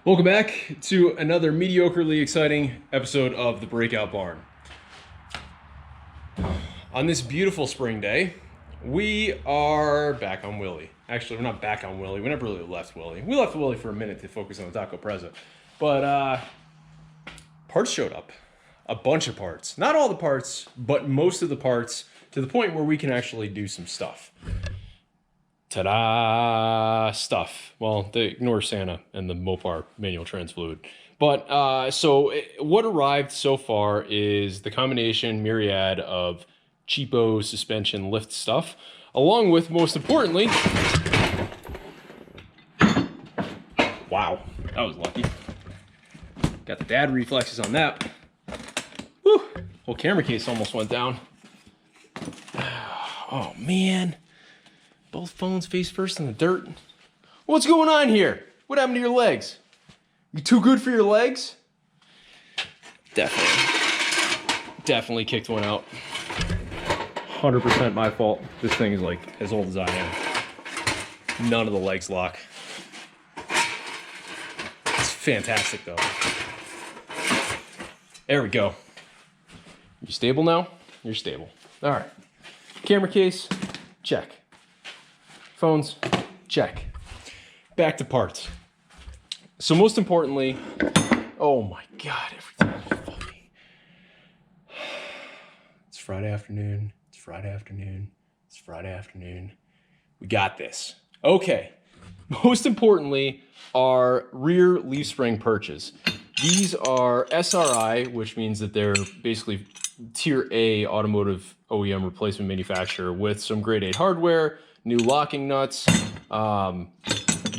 Welcome back to another mediocrely exciting episode of the Breakout Barn. On this beautiful spring day, we are back on Willy. Actually, we're not back on Willy. We never really left Willy. We left Willy for a minute to focus on the Taco Preza. But parts showed up. A bunch of parts. Not all the parts, but most of the parts, to the point where we can actually do some stuff. Ta-da! Stuff. Well, they ignore Santa and the Mopar manual trans fluid. But what arrived so far is the combination myriad of cheapo suspension lift stuff, along with, most importantly, wow, that was lucky. Got the dad reflexes on that. Whew, whole camera case almost went down. Oh man. Both phones face first in the dirt. What's going on here? What happened to your legs? You too good for your legs? Definitely kicked one out. 100% my fault. This thing is like as old as I am. None of the legs lock. It's fantastic though. There we go. You stable now? You're stable. All right. Camera case, check. Phones, check. Back to parts. So most importantly, oh my God, everything is funny. It's Friday afternoon. It's Friday afternoon. It's Friday afternoon. We got this. Okay. Most importantly, our rear leaf spring perches. These are SRI, which means that they're basically tier A automotive OEM replacement manufacturer with some grade 8 hardware, new locking nuts.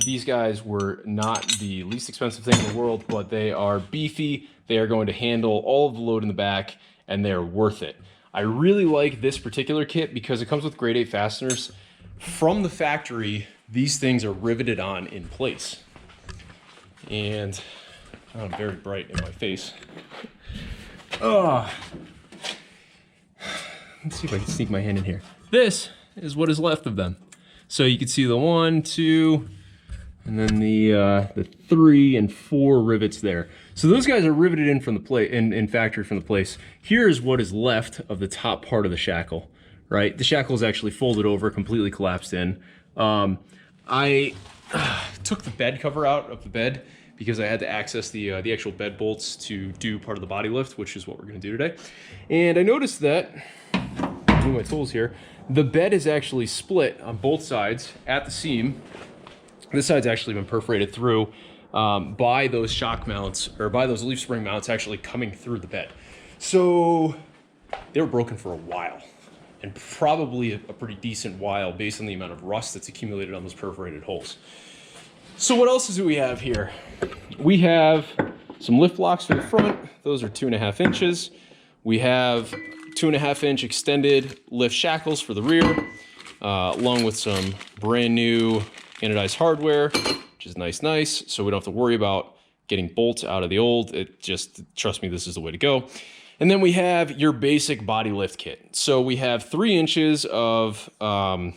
These guys were not the least expensive thing in the world, but they are beefy. They are going to handle all of the load in the back, and they're worth it. I really like this particular kit because it comes with grade 8 fasteners. From the factory, these things are riveted on in place. And I'm very bright in my face. Let's see if I can sneak my hand in here. This is what is left of them. So you can see the 1, 2, and then the 3 and 4 rivets there. So those guys are riveted in from the plate in factory from the place. Here's what is left of the top part of the shackle, right? The shackle is actually folded over, completely collapsed in. I took the bed cover out of the bed because I had to access the actual bed bolts to do part of the body lift, which is what we're gonna do today. And I noticed that, doing my tools here, the bed is actually split on both sides at the seam. This side's actually been perforated through by those shock mounts, or by those leaf spring mounts actually coming through the bed. So they were broken for a while, and probably a pretty decent while based on the amount of rust that's accumulated on those perforated holes. So what else do we have here? We have some lift locks for the front. Those are 2.5 inches. We have 2.5 inch extended lift shackles for the rear, along with some brand new anodized hardware, which is nice, so we don't have to worry about getting bolts out of the old. It just, trust me, this is the way to go. And then we have your basic body lift kit. So we have 3 inches of Delrin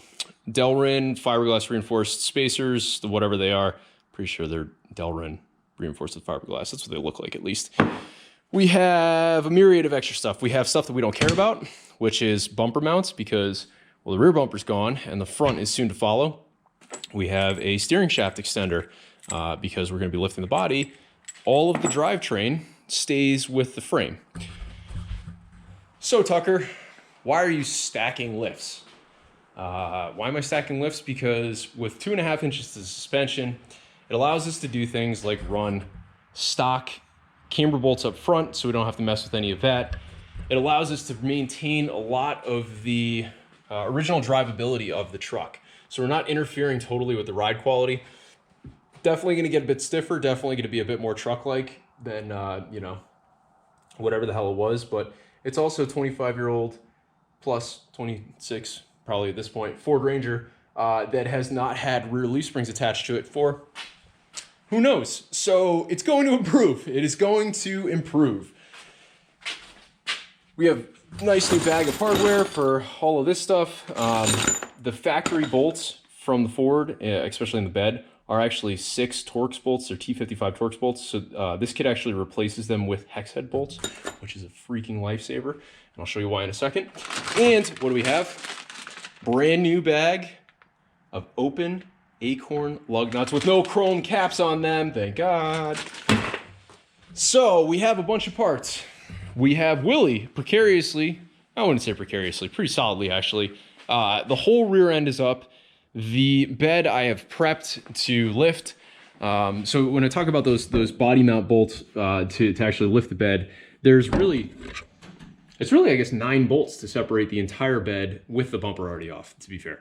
fiberglass reinforced spacers, whatever they are. Pretty sure they're Delrin reinforced with fiberglass. That's what they look like, at least. We have a myriad of extra stuff. We have stuff that we don't care about, which is bumper mounts, because, well, the rear bumper's gone and the front is soon to follow. We have a steering shaft extender because we're going to be lifting the body. All of the drivetrain stays with the frame. So, Tucker, why are you stacking lifts? Why am I stacking lifts? Because with 2.5 inches of suspension, it allows us to do things like run stock camber bolts up front, so we don't have to mess with any of that. It allows us to maintain a lot of the original drivability of the truck. So we're not interfering totally with the ride quality. Definitely gonna get a bit stiffer, definitely gonna be a bit more truck-like than, you know, whatever the hell it was, but it's also 25-year-old plus 26, probably at this point, Ford Ranger that has not had rear leaf springs attached to it for who knows? So it's going to improve. It is going to improve. We have a nice new bag of hardware for all of this stuff. The factory bolts from the Ford, especially in the bed, are actually 6 Torx bolts. They're T55 Torx bolts. So this kit actually replaces them with hex head bolts, which is a freaking lifesaver. And I'll show you why in a second. And what do we have? Brand new bag of open Acorn lug nuts with no chrome caps on them, thank God. So we have a bunch of parts. We have Willy precariously, I wouldn't say precariously, pretty solidly actually. The whole rear end is up. The bed I have prepped to lift. So when I talk about those body mount bolts to actually lift the bed, it's really I guess 9 bolts to separate the entire bed with the bumper already off, to be fair.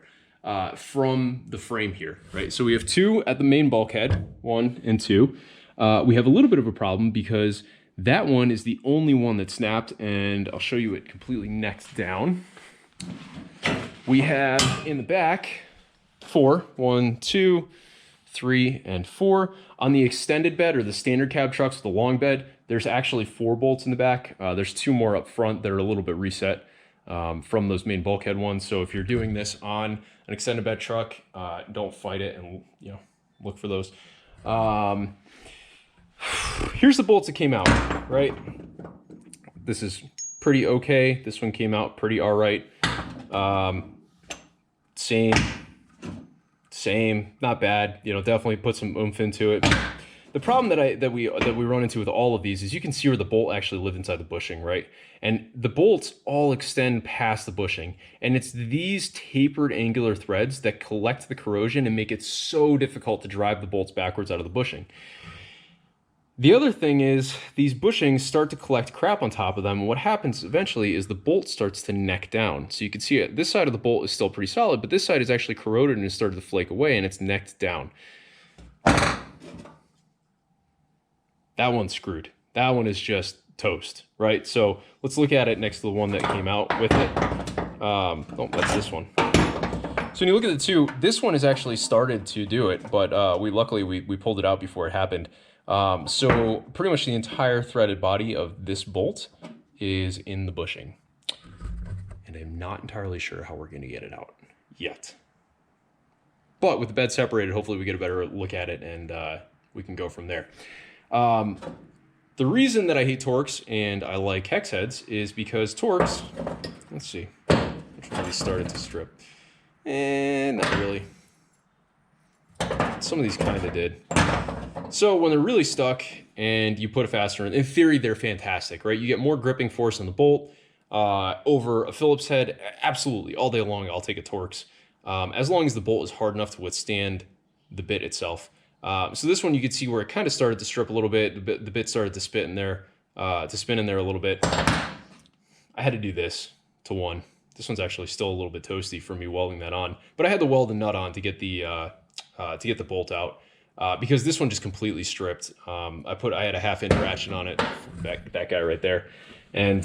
From the frame here, right? So we have 2 at the main bulkhead, 1 and 2. We have a little bit of a problem because that one is the only one that snapped, and I'll show you it completely necked down. We have in the back 4, 1, 2, 3, and 4. On the extended bed or the standard cab trucks with the long bed, there's actually 4 bolts in the back. There's 2 more up front that are a little bit reset from those main bulkhead ones. So if you're doing this on an extended bed truck, don't fight it and look for those. Here's the bolts that came out, right? This is pretty okay. This one came out pretty all right. Same, not bad. Definitely put some oomph into it. The problem that we run into with all of these is you can see where the bolt actually lived inside the bushing, right? And the bolts all extend past the bushing, and it's these tapered angular threads that collect the corrosion and make it so difficult to drive the bolts backwards out of the bushing. The other thing is these bushings start to collect crap on top of them, and what happens eventually is the bolt starts to neck down. So you can see it. This side of the bolt is still pretty solid, but this side is actually corroded and has started to flake away, and it's necked down. That one's screwed. That one is just toast, right? So let's look at it next to the one that came out with it. Oh, that's this one. So when you look at the 2, this one has actually started to do it, but luckily we pulled it out before it happened. So pretty much the entire threaded body of this bolt is in the bushing. And I'm not entirely sure how we're going to get it out yet. But with the bed separated, hopefully we get a better look at it and we can go from there. The reason that I hate Torx and I like hex heads is because Torx, let's see, which one of these started to strip? And not really. Some of these kind of did. So when they're really stuck and you put a fastener in theory, they're fantastic, right? You get more gripping force on the bolt over a Phillips head. Absolutely, all day long, I'll take a Torx. As long as the bolt is hard enough to withstand the bit itself. So this one you could see where it kind of started to strip a little bit. The bit started to spin in there a little bit. I had to do this to one. This one's actually still a little bit toasty for me welding that on, but I had to weld the nut on to get the bolt out because this one just completely stripped. I had a 1/2-inch ratchet on it, that guy right there, and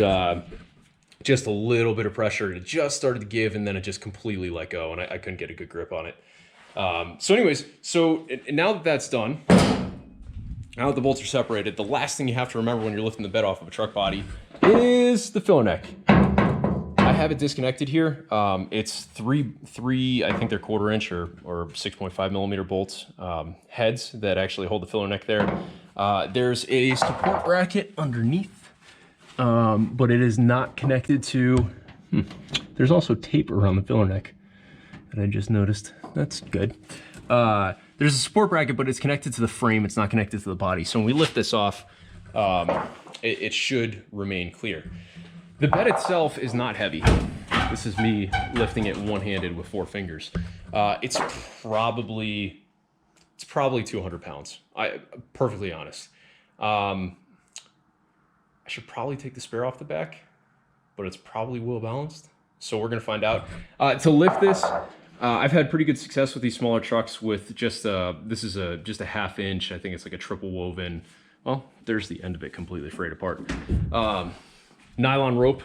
just a little bit of pressure. It just started to give, and then it just completely let go, and I couldn't get a good grip on it. So anyways, now that that's done, now that the bolts are separated, the last thing you have to remember when you're lifting the bed off of a truck body is the filler neck. I have it disconnected here. It's three, I think they're 1/4 inch or 6.5 millimeter bolts, heads that actually hold the filler neck there. There's a support bracket underneath, but it is not connected to, there's also tape around the filler neck that I just noticed. That's good. There's a support bracket, but it's connected to the frame. It's not connected to the body. So when we lift this off, it should remain clear. The bed itself is not heavy. This is me lifting it one-handed with 4 fingers. It's probably 200 pounds. Perfectly honest. I should probably take the spare off the back, but it's probably well balanced. So we're gonna find out. To lift this, I've had pretty good success with these smaller trucks with just this is just a 1/2 inch. I think it's like a triple woven. Well, there's the end of it completely frayed apart. Nylon rope.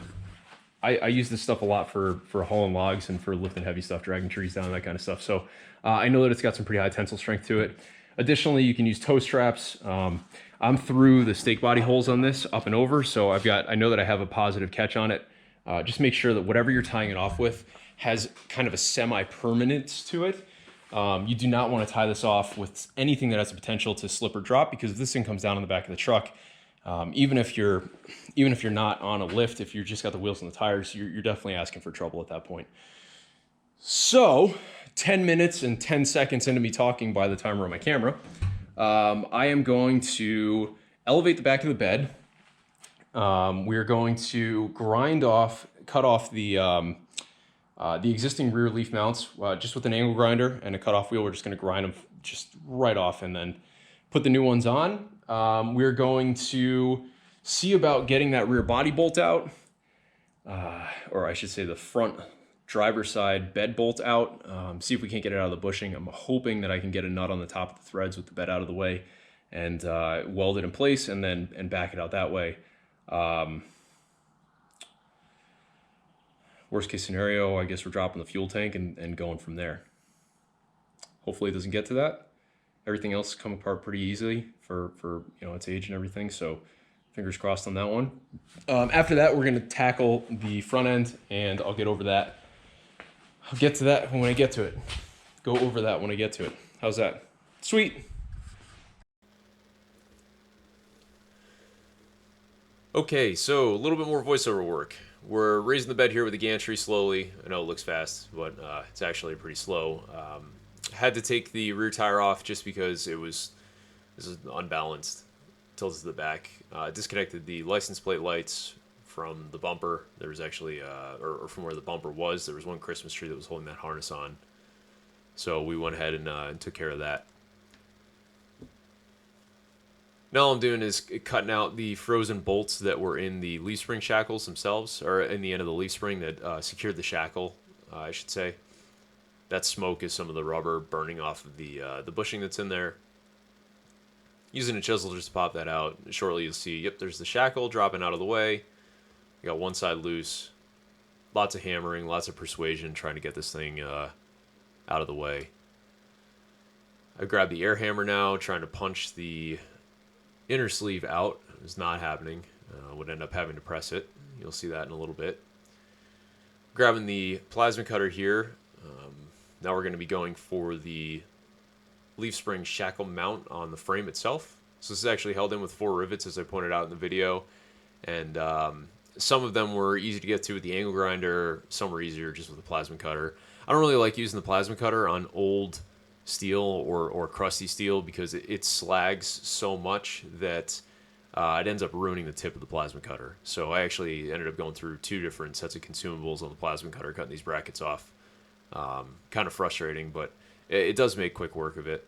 I use this stuff a lot for hauling logs and for lifting heavy stuff, dragging trees down, that kind of stuff. So I know that it's got some pretty high tensile strength to it. Additionally, you can use toe straps. I'm through the stake body holes on this up and over, so I know that I have a positive catch on it. Just make sure that whatever you're tying it off with has kind of a semi-permanence to it. You do not want to tie this off with anything that has the potential to slip or drop, because if this thing comes down on the back of the truck, even if you're not on a lift, if you've just got the wheels and the tires, you're definitely asking for trouble at that point. So 10 minutes and 10 seconds into me talking by the timer on my camera, I am going to elevate the back of the bed. We're going to cut off the existing rear leaf mounts just with an angle grinder and a cutoff wheel. We're just going to grind them just right off and then put the new ones on. We're going to see about getting that rear body bolt out, or I should say the front driver's side bed bolt out. See if we can't get it out of the bushing. I'm hoping that I can get a nut on the top of the threads with the bed out of the way and weld it in place and back it out that way. Worst case scenario, I guess we're dropping the fuel tank and going from there. Hopefully it doesn't get to that. Everything else come apart pretty easily for its age and everything, so fingers crossed on that one. After that, we're going to tackle the front end, and I'll get over that. I'll get to that when I get to it. Go over that when I get to it. How's that? Sweet. Okay, so a little bit more voiceover work. We're raising the bed here with the gantry slowly. I know it looks fast, but it's actually pretty slow. Had to take the rear tire off just because this is unbalanced. Tilted to the back. Disconnected the license plate lights from the bumper. There was actually, or from where the bumper was, there was one Christmas tree that was holding that harness on. So we went ahead and took care of that. Now all I'm doing is cutting out the frozen bolts that were in the leaf spring shackles themselves, or in the end of the leaf spring that secured the shackle, I should say. That smoke is some of the rubber burning off of the bushing that's in there. Using a chisel just to pop that out. Shortly you'll see, yep, there's the shackle dropping out of the way. You got one side loose. Lots of hammering, lots of persuasion trying to get this thing out of the way. I grabbed the air hammer now, trying to punch the inner sleeve out. It's not happening. Would end up having to press it. You'll see that in a little bit. Grabbing the plasma cutter here. Now we're going to be going for the leaf spring shackle mount on the frame itself. So this is actually held in with 4 rivets, as I pointed out in the video. And some of them were easy to get to with the angle grinder. Some were easier just with the plasma cutter. I don't really like using the plasma cutter on old steel or crusty steel because it slags so much that it ends up ruining the tip of the plasma cutter. So I actually ended up going through 2 different sets of consumables on the plasma cutter, cutting these brackets off. Kind of frustrating, but it does make quick work of it.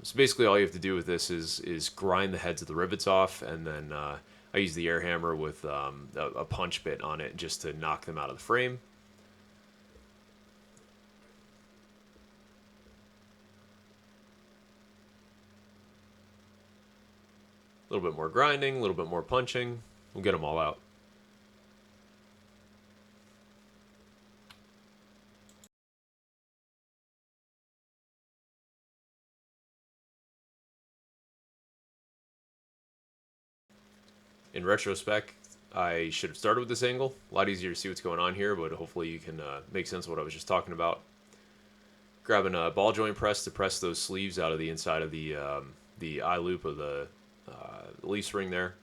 So basically all you have to do with this is grind the heads of the rivets off, and then I use the air hammer with a punch bit on it just to knock them out of the frame. A little bit more grinding, a little bit more punching. We'll get them all out. In retrospect, I should have started with this angle. A lot easier to see what's going on here, but hopefully you can make sense of what I was just talking about. Grabbing a ball joint press to press those sleeves out of the inside of the eye loop of the leaf spring there.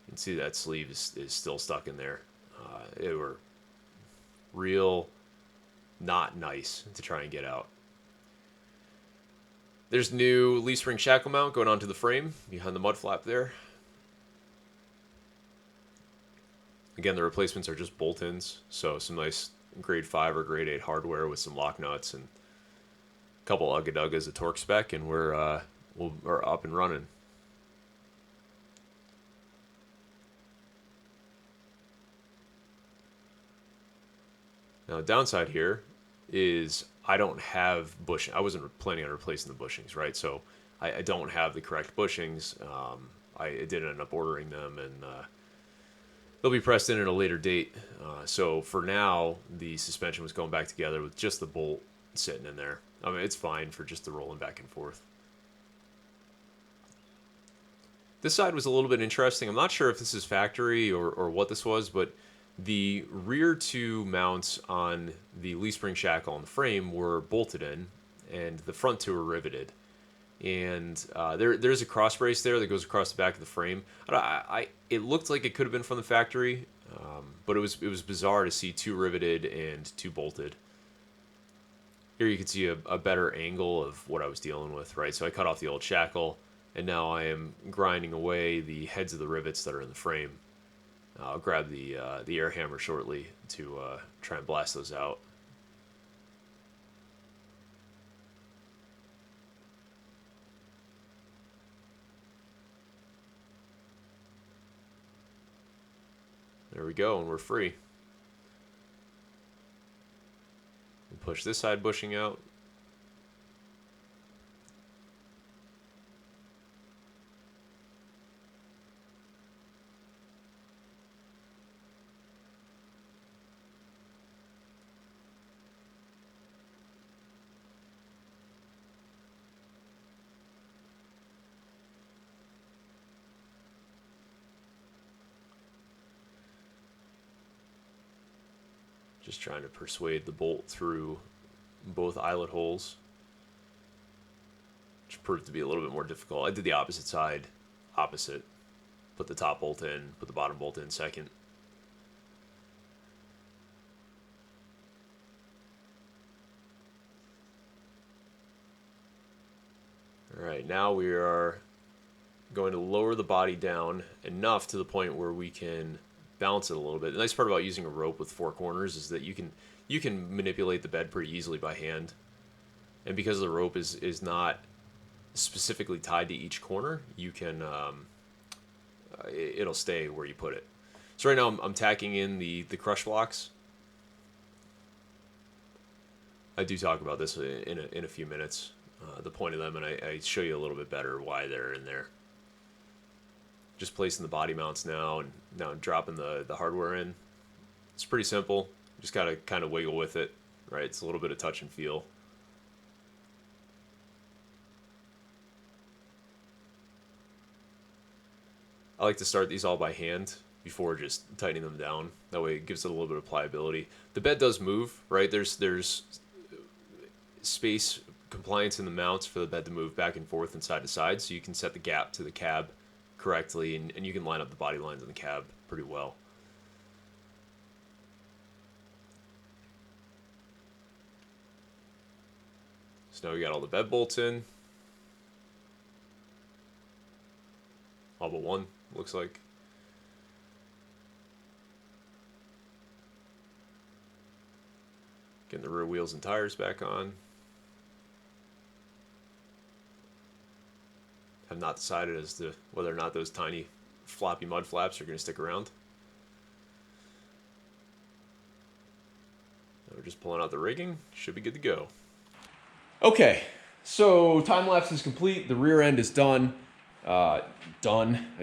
You can see that sleeve is still stuck in there. It were real not nice to try and get out. There's new leaf spring shackle mount going onto the frame behind the mud flap there. Again, the replacements are just bolt-ins, so some nice grade 5 or grade 8 hardware with some lock nuts and a couple ugga-duggas of torque spec, and we're up and running. Now, the downside here is I don't have bushing. I wasn't planning on replacing the bushings, right? So I don't have the correct bushings. I did end up ordering them, and they'll be pressed in at a later date. So for now, the suspension was going back together with just the bolt sitting in there. I mean, it's fine for just the rolling back and forth. This side was a little bit interesting. I'm not sure if this is factory or what this was, but The rear two mounts on the leaf spring shackle on the frame were bolted in, and the front two were riveted. And there's a cross brace there that goes across the back of the frame. It looked like it could have been from the factory, but it was bizarre to see two riveted and two bolted. Here you can see a better angle of what I was dealing with, right? So I cut off the old shackle, and now I am grinding away the heads of the rivets that are in the frame. I'll grab the air hammer shortly to try and blast those out. There we go, and we're free. We'll push this side bushing out. Just trying to persuade the bolt through both eyelet holes, which proved to be a little bit more difficult. I did the opposite side, opposite. Put the top bolt in, put the bottom bolt in second. All right, now we are going to lower the body down enough to the point where we can balance it a little bit. The nice part about using a rope with four corners is that you can manipulate the bed pretty easily by hand. And because the rope is not specifically tied to each corner, you can it'll stay where you put it. So right now I'm tacking in the crush blocks. I do talk about this in a few minutes, the point of them, and I show you a little bit better why they're in there. Just placing the body mounts now, and now dropping the hardware in. It's pretty simple. Just gotta kind of wiggle with it, right? It's a little bit of touch and feel. I like to start these all by hand before just tightening them down. That way it gives it a little bit of pliability. The bed does move, right? There's space compliance in the mounts for the bed to move back and forth and side to side, so you can set the gap to the cab correctly, and you can line up the body lines in the cab pretty well. So now we got all the bed bolts in. All but one, looks like. Getting the rear wheels and tires back on. Have not decided as to whether or not those tiny floppy mud flaps are going to stick around. We're just pulling out the rigging. Should be good to go. Okay, so time lapse is complete. The rear end is done. I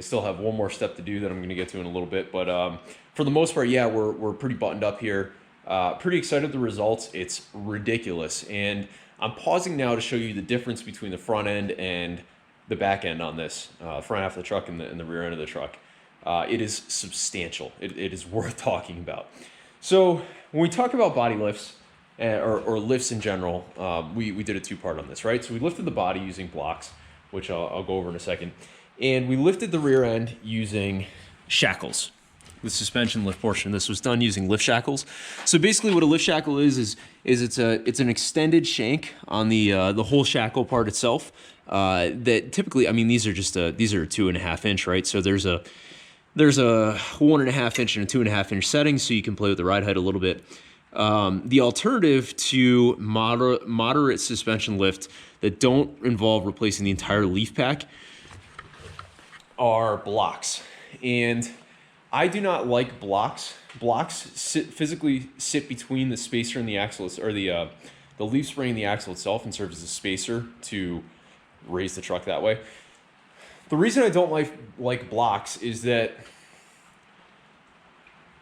still have one more step to do that I'm going to get to in a little bit, but for the most part, yeah, we're pretty buttoned up here. Pretty excited with the results. It's ridiculous, and I'm pausing now to show you the difference between the front end and the back end on this, front half of the truck and the rear end of the truck. It is substantial. It is worth talking about. So when we talk about body lifts, or lifts in general, we did a two-part on this, right? So we lifted the body using blocks, which I'll go over in a second. And we lifted the rear end using shackles. The suspension lift portion of this was done using lift shackles. So basically what a lift shackle is it's an extended shank on the whole shackle part itself. That typically, I mean, these are 2.5 inch, right? So there's a 1.5 inch and a 2.5 inch setting, so you can play with the ride height a little bit. The alternative to moderate suspension lift that don't involve replacing the entire leaf pack are blocks. And I do not like blocks. Blocks physically sit between the spacer and the axle, or the leaf spring and the axle itself, and serves as a spacer to raise the truck that way. The reason I don't like blocks is that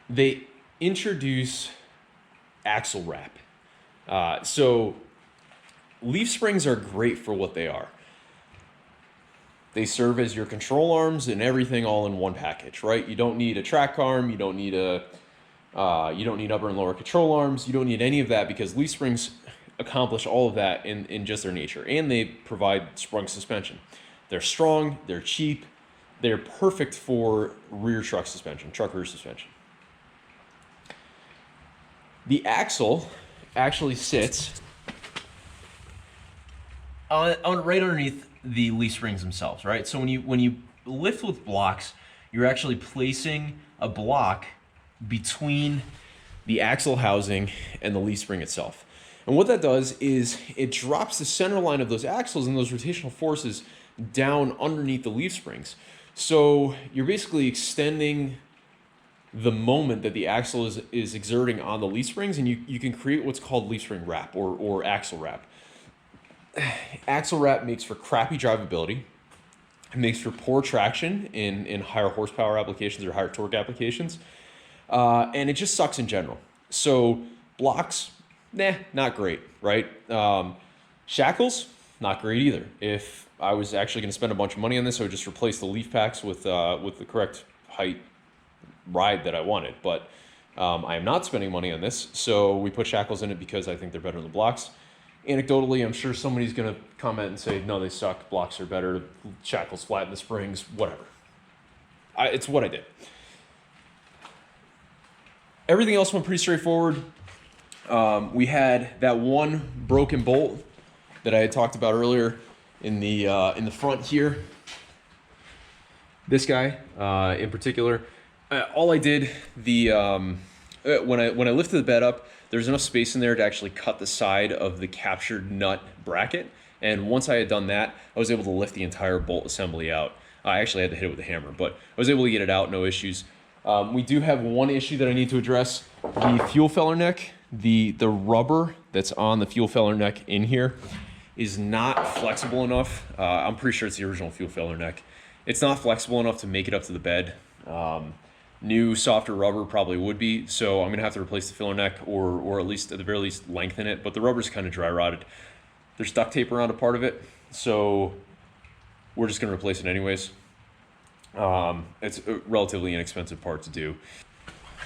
they introduce axle wrap. So leaf springs are great for what they are. They serve as your control arms and everything all in one package, right? You don't need a track arm, you don't need a You don't need upper and lower control arms. You don't need any of that because leaf springs accomplish all of that in just their nature. And they provide sprung suspension. They're strong, they're cheap, they're perfect for rear truck suspension, truck rear suspension. The axle actually sits on right underneath the leaf springs themselves, right? So when you lift with blocks, you're actually placing a block between the axle housing and the leaf spring itself. And what that does is it drops the center line of those axles and those rotational forces down underneath the leaf springs. So you're basically extending the moment that the axle is exerting on the leaf springs, and you can create what's called leaf spring wrap or axle wrap. Axle wrap makes for crappy drivability. It makes for poor traction in higher horsepower applications or higher torque applications. And it just sucks in general. So blocks, not great, right? Shackles, not great either. If I was actually going to spend a bunch of money on this, I would just replace the leaf packs with the correct height ride that I wanted. But I am not spending money on this, so we put shackles in it because I think they're better than the blocks. Anecdotally, I'm sure somebody's going to comment and say, no, they suck, blocks are better, shackles flatten the springs, whatever. It's what I did. Everything else went pretty straightforward. We had that one broken bolt that I had talked about earlier in the front here. This guy in particular. All I did, when I lifted the bed up, there's enough space in there to actually cut the side of the captured nut bracket. And once I had done that, I was able to lift the entire bolt assembly out. I actually had to hit it with a hammer, but I was able to get it out, no issues. We do have one issue that I need to address. The fuel feller neck, the rubber that's on the fuel feller neck in here is not flexible enough. I'm pretty sure it's the original fuel feller neck. It's not flexible enough to make it up to the bed. New softer rubber probably would be, so I'm gonna have to replace the filler neck or at least at the very least lengthen it, but the rubber's kind of dry rotted. There's duct tape around a part of it, so we're just gonna replace it anyways. It's a relatively inexpensive part to do.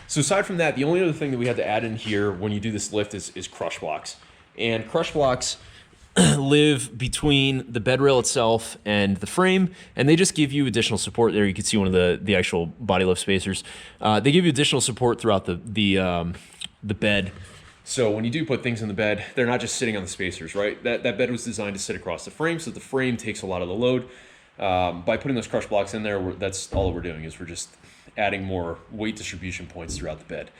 So aside from that, the only other thing that we had to add in here when you do this lift is crush blocks. And crush blocks live between the bed rail itself and the frame, and they just give you additional support there. You can see one of the actual body lift spacers. They give you additional support throughout the bed. So when you do put things in the bed, they're not just sitting on the spacers, right? That bed was designed to sit across the frame, so the frame takes a lot of the load. By putting those crush blocks in there, that's all we're doing is we're just adding more weight distribution points throughout the bed.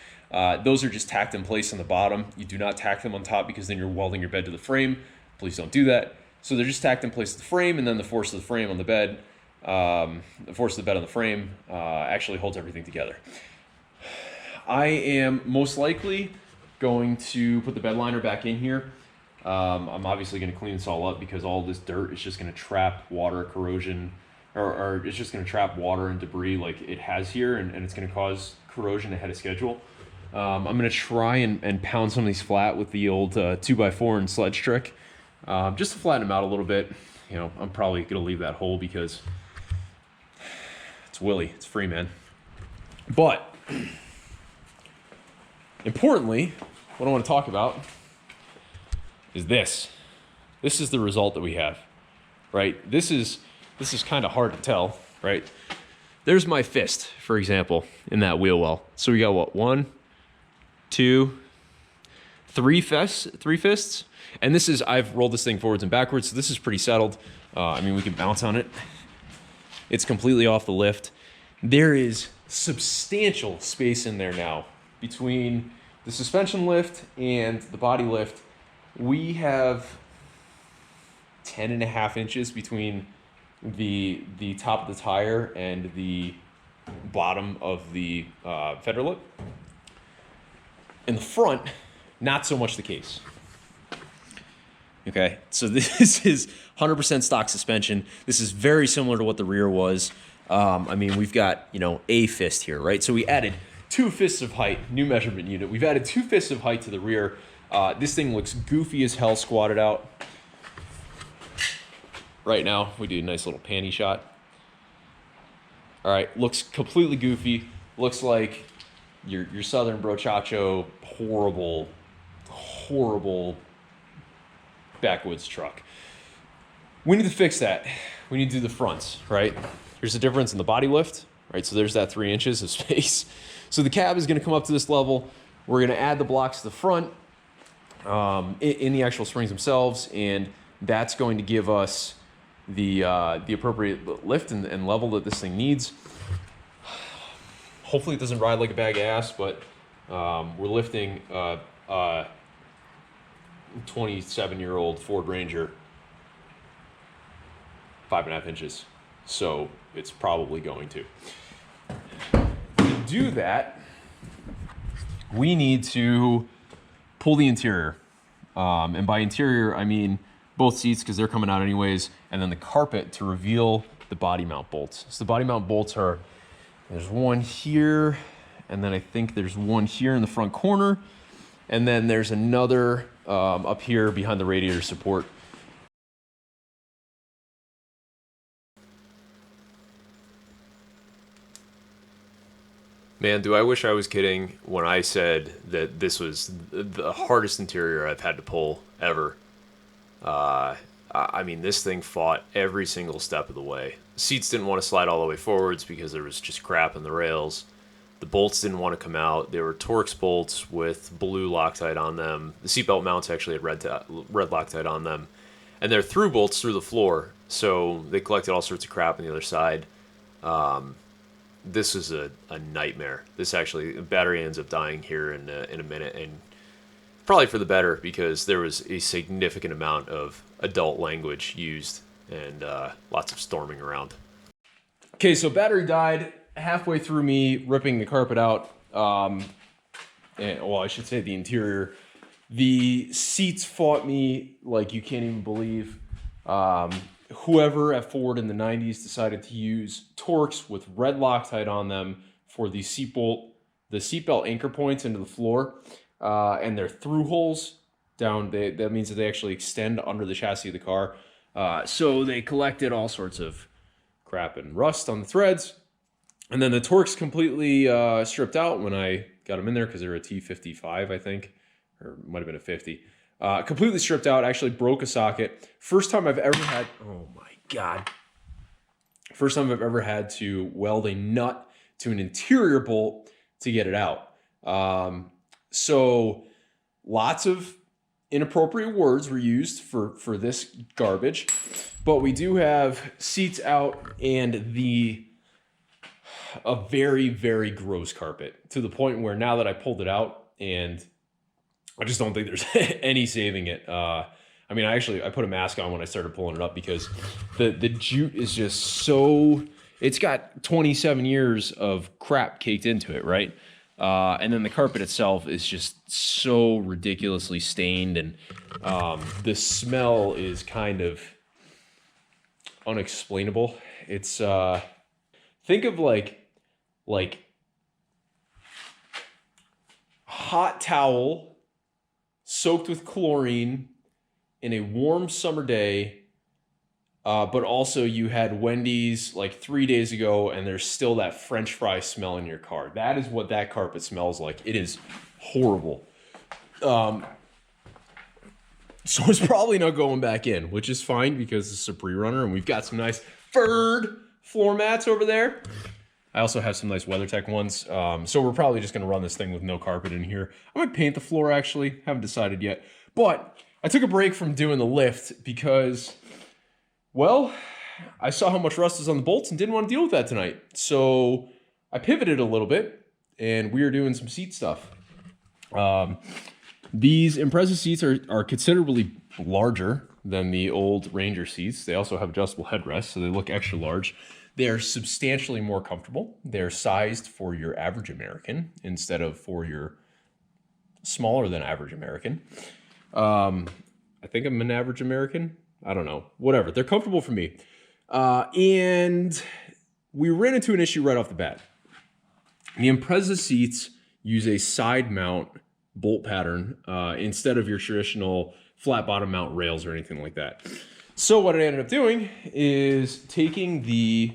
Those are just tacked in place on the bottom. You do not tack them on top because then you're welding your bed to the frame. Please don't do that. So they're just tacked in place to the frame, and then the force of the frame on the bed, the force of the bed on the frame actually holds everything together. I am most likely going to put the bed liner back in here. I'm obviously going to clean this all up because all this dirt is just going to trap water corrosion, or it's just going to trap water and debris like it has here, and it's going to cause corrosion ahead of schedule. I'm going to try and pound some of these flat with the old 2x4 and sledge trick, just to flatten them out a little bit. You know, I'm probably going to leave that hole because it's Willy, it's free, man. But importantly, what I want to talk about is this. This is the result that we have, right? This is kind of hard to tell, right? There's my fist, for example, in that wheel well. So we got what, 1, 2, 3 fists. And this is, I've rolled this thing forwards and backwards, so this is pretty settled. I mean, we can bounce on it. It's completely off the lift. There is substantial space in there now between the suspension lift and the body lift. We have 10.5 inches between the top of the tire and the bottom of the fender lip. In the front, not so much the case. Okay, so this is 100% stock suspension. This is very similar to what the rear was. I mean, we've got, you know, a fist here, right? So we added 2 fists of height, new measurement unit. We've added 2 fists of height to the rear. This thing looks goofy as hell squatted out. Right now, we do a nice little panty shot. All right, looks completely goofy. Looks like your Southern Brochacho, horrible backwoods truck. We need to fix that. We need to do the fronts, right? There's a difference in the body lift, right? So there's that 3 inches of space. So the cab is going to come up to this level. We're going to add the blocks to the front in the actual springs themselves, and that's going to give us the appropriate lift and level that this thing needs. Hopefully it doesn't ride like a bag of ass, but we're lifting a 27-year-old Ford Ranger 5.5 inches, so it's probably going to. To do that, we need to pull the interior, and by interior I mean both seats because they're coming out anyways, and then the carpet to reveal the body mount bolts. So the body mount bolts are, there's one here, and then I think there's one here in the front corner, and then there's another up here behind the radiator support. Man, do I wish I was kidding when I said that this was the hardest interior I've had to pull ever. I mean, this thing fought every single step of the way. The seats didn't want to slide all the way forwards because there was just crap in the rails. The bolts didn't want to come out. They were Torx bolts with blue Loctite on them. The seatbelt mounts actually had red Loctite on them. And they're through bolts through the floor, so they collected all sorts of crap on the other side. This is a nightmare. This actually, the battery ends up dying here in a minute, and probably for the better because there was a significant amount of adult language used and lots of storming around. Okay, so battery died halfway through me ripping the carpet out. And, well, I should say the interior. The seats fought me like you can't even believe. Whoever at Ford in the 90s decided to use Torx with red Loctite on them for the seatbelt anchor points into the floor, and their through holes down. That means that they actually extend under the chassis of the car. So they collected all sorts of crap and rust on the threads, and then the Torx completely stripped out when I got them in there because they're a T55, I think, or it might have been a 50. Completely stripped out, actually broke a socket. First time I've ever had, oh my God. First time I've ever had to weld a nut to an interior bolt to get it out. So lots of inappropriate words were used for this garbage, but we do have seats out and a very, very gross carpet to the point where now that I pulled it out, and I just don't think there's any saving it. I mean, I put a mask on when I started pulling it up because the jute is just so, it's got 27 years of crap caked into it, right? And then the carpet itself is just so ridiculously stained, and the smell is kind of unexplainable. It's, think of like hot towel soaked with chlorine in a warm summer day, but also you had Wendy's like 3 days ago and there's still that French fry smell in your car. That is what that carpet smells like. It is horrible. So it's probably not going back in, which is fine because this is a pre-runner and we've got some nice furred floor mats over there. I also have some nice WeatherTech ones. So we're probably just going to run this thing with no carpet in here. I might paint the floor, actually. Haven't decided yet. But I took a break from doing the lift because, well, I saw how much rust was on the bolts and didn't want to deal with that tonight. So I pivoted a little bit, and we are doing some seat stuff. These Impreza seats are considerably larger than the old Ranger seats. They also have adjustable headrests, so they look extra large. They're substantially more comfortable. They're sized for your average American instead of for your smaller than average American. I think I'm an average American. I don't know. Whatever. They're comfortable for me. And we ran into an issue right off the bat. The Impreza seats use a side mount bolt pattern instead of your traditional flat bottom mount rails or anything like that. So what I ended up doing is taking the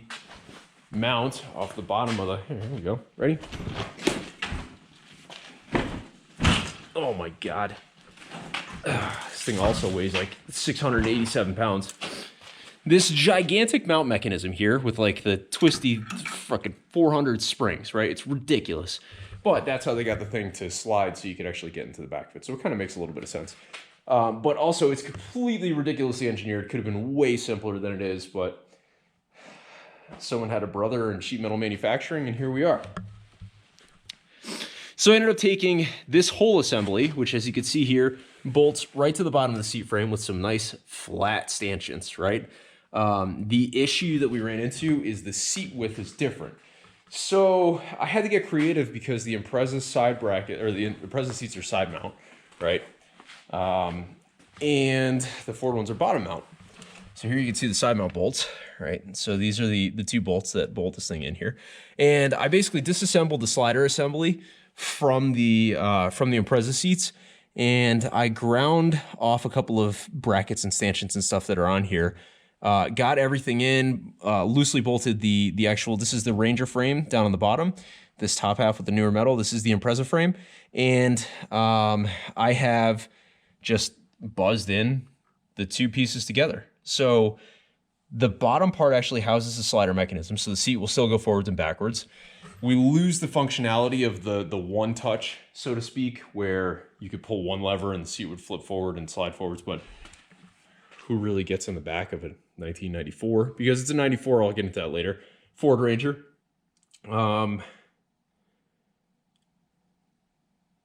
mount off the bottom of the, here we go, ready? my God. This thing also weighs like 687 pounds. This gigantic mount mechanism here with like the twisty fucking 400 springs, right? It's ridiculous. But that's how they got the thing to slide so you could actually get into the back of it. So it kind of makes a little bit of sense. But also it's completely ridiculously engineered. Could have been way simpler than it is, but someone had a brother in sheet metal manufacturing and here we are. So I ended up taking this whole assembly, which as you can see here, bolts right to the bottom of the seat frame with some nice flat stanchions, right? The issue that we ran into is the seat width is different. So I had to get creative because the Impreza side bracket, or the Impreza seats are side mount, right? And the Ford ones are bottom mount. So here you can see the side mount bolts, right? So these are the two bolts that bolt this thing in here. And I basically disassembled the slider assembly from the Impreza seats, and I ground off a couple of brackets and stanchions and stuff that are on here. Got everything in, loosely bolted the actual, this is the Ranger frame down on the bottom, this top half with the newer metal, this is the Impreza frame, and I have just buzzed in the two pieces together. So the bottom part actually houses the slider mechanism, so the seat will still go forwards and backwards. We lose the functionality of the one touch, so to speak, where you could pull one lever and the seat would flip forward and slide forwards, but who really gets in the back of a 1994? Because it's a 94, I'll get into that later. Ford Ranger. No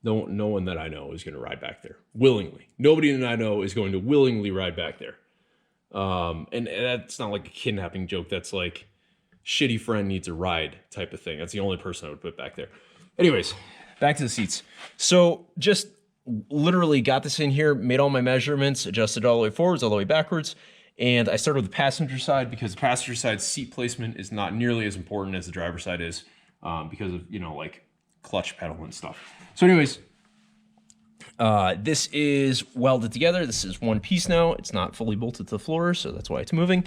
one that I know is going to ride back there willingly. Nobody that I know is going to willingly ride back there. And that's not like a kidnapping joke. That's like shitty friend needs a ride type of thing. That's the only person I would put back there. Anyways, back to the seats. So just literally got this in here, made all my measurements, adjusted all the way forwards, all the way backwards. And I started with the passenger side because the passenger side seat placement is not nearly as important as the driver's side is because of, you know, like clutch pedal and stuff. So anyways, this is welded together. This is one piece now. It's not fully bolted to the floor, so that's why it's moving.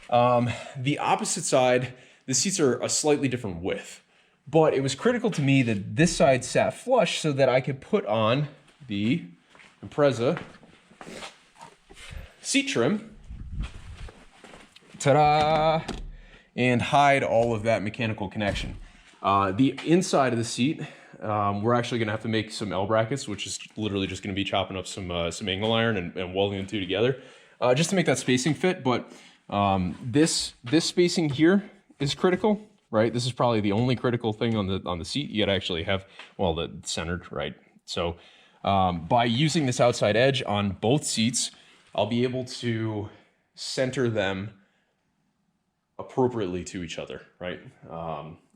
The opposite side, the seats are a slightly different width, but it was critical to me that this side sat flush so that I could put on the Impreza seat trim, ta-da, and hide all of that mechanical connection. The inside of the seat, we're actually gonna have to make some L brackets, which is literally just gonna be chopping up some angle iron and welding the two together, just to make that spacing fit. But this spacing here is critical, right? This is probably the only critical thing on the seat. You gotta actually have, well, the centered, right? So by using this outside edge on both seats, I'll be able to center them appropriately to each other, right?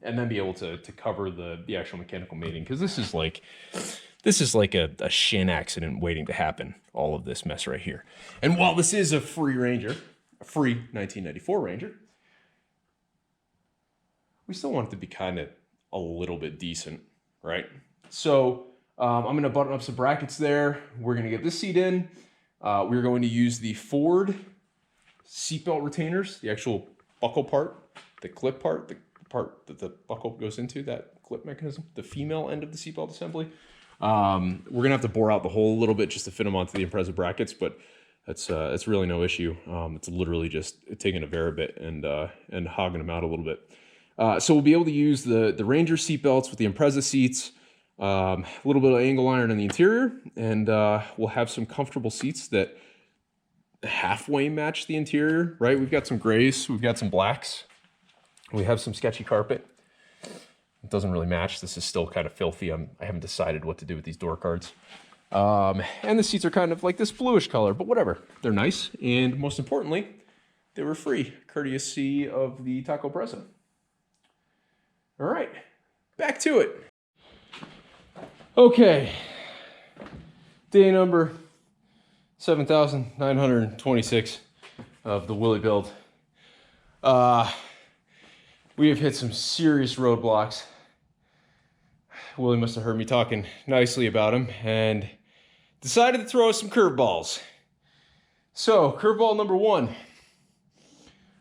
And then be able to cover the actual mechanical mating, because this is like a shin accident waiting to happen, all of this mess right here. And while this is a free Ranger, a free 1994 Ranger, we still want it to be kind of a little bit decent, right? So I'm going to button up some brackets there. We're going to get this seat in. We're going to use the Ford seatbelt retainers, the actual buckle part, the clip part, the part that the buckle goes into, that clip mechanism, the female end of the seatbelt assembly. We're going to have to bore out the hole a little bit just to fit them onto the Impreza brackets, but that's really no issue. It's literally just taking a Varibit and hogging them out a little bit. So we'll be able to use the Ranger seatbelts with the Impreza seats, a little bit of angle iron in the interior, and we'll have some comfortable seats that halfway match the interior, right? We've got some grays, we've got some blacks, we have some sketchy carpet. It doesn't really match. This is still kind of filthy. I haven't decided what to do with these door cards. And the seats are kind of like this bluish color, but whatever. They're nice, and most importantly, they were free, courtesy of the Taco Presa. All right, back to it. Okay, day number 7,926 of the Willy build. We have hit some serious roadblocks. Willy must have heard me talking nicely about him and decided to throw us some curveballs. So, curveball number one.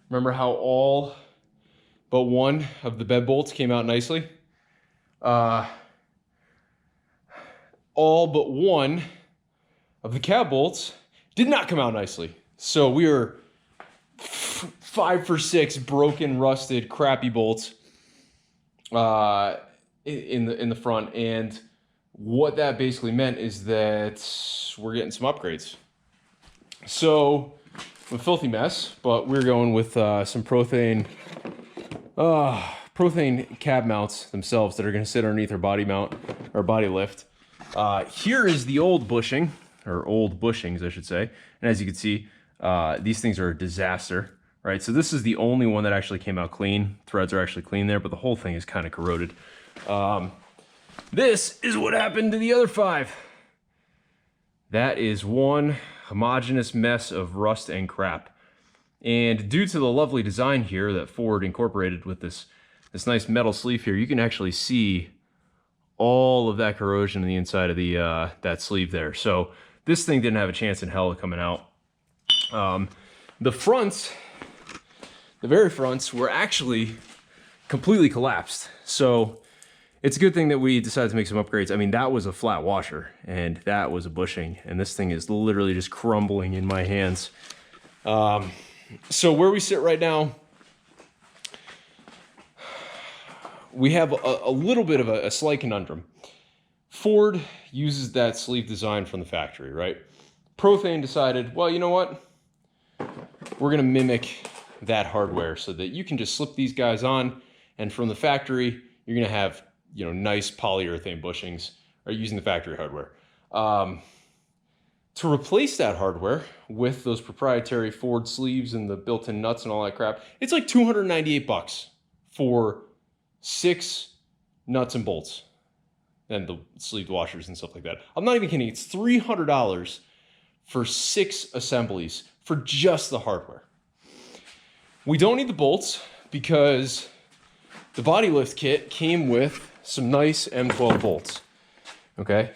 Remember how all but one of the bed bolts came out nicely? all but one of the cab bolts did not come out nicely. So we are 5 for 6 broken, rusted, crappy bolts in the front. And what that basically meant is that we're getting some upgrades. So a filthy mess, but we're going with some Prothane cab mounts themselves that are going to sit underneath our body mount or body lift. Here is the old bushing, or old bushings, I should say. And as you can see, these things are a disaster, right? So this is the only one that actually came out clean. Threads are actually clean there, but the whole thing is kind of corroded. This is what happened to the other 5. That is one homogeneous mess of rust and crap. And due to the lovely design here that Ford incorporated with this nice metal sleeve here, you can actually see all of that corrosion on the inside of the that sleeve there. So this thing didn't have a chance in hell of coming out. The fronts, the very fronts, were actually completely collapsed. So it's a good thing that we decided to make some upgrades. I mean, that was a flat washer, and that was a bushing, and this thing is literally just crumbling in my hands. So where we sit right now, we have a little bit of a slight conundrum. Ford uses that sleeve design from the factory, right? Prothane decided, well, you know what? We're gonna mimic that hardware so that you can just slip these guys on, and from the factory, you're gonna have, you know, nice polyurethane bushings, or using the factory hardware. To replace that hardware with those proprietary Ford sleeves and the built-in nuts and all that crap, it's like $298 for 6 nuts and bolts and the sleeve washers and stuff like that. I'm not even kidding. It's $300 for 6 assemblies for just the hardware. We don't need the bolts because the body lift kit came with some nice M12 bolts. Okay.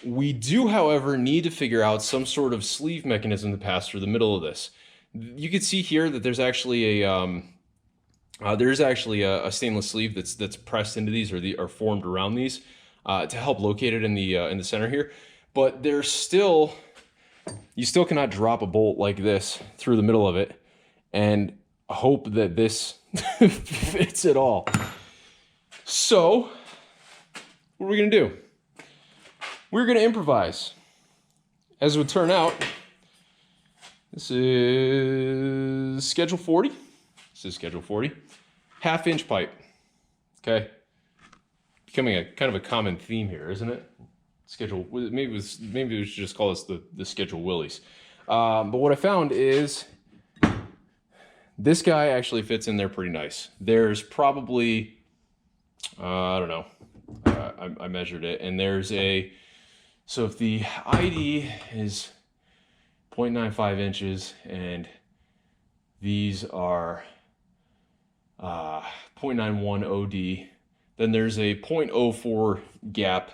We do, however, need to figure out some sort of sleeve mechanism to pass through the middle of this. You can see here that there's actually a stainless sleeve that's pressed into these, or formed around these, to help locate it in the center here. But there's still, you still cannot drop a bolt like this through the middle of it and hope that this fits at all. So what are we gonna do? We're gonna improvise. As it would turn out, this is schedule 40. This is schedule 40. 1/2-inch pipe. Okay. Becoming a kind of a common theme here, isn't it? Schedule, maybe we should just call this the schedule Willys. But what I found is this guy actually fits in there pretty nice. There's probably, I don't know, I measured it, and there's so if the ID is 0.95 inches and these are 0.91 OD, then there's a 0.04 gap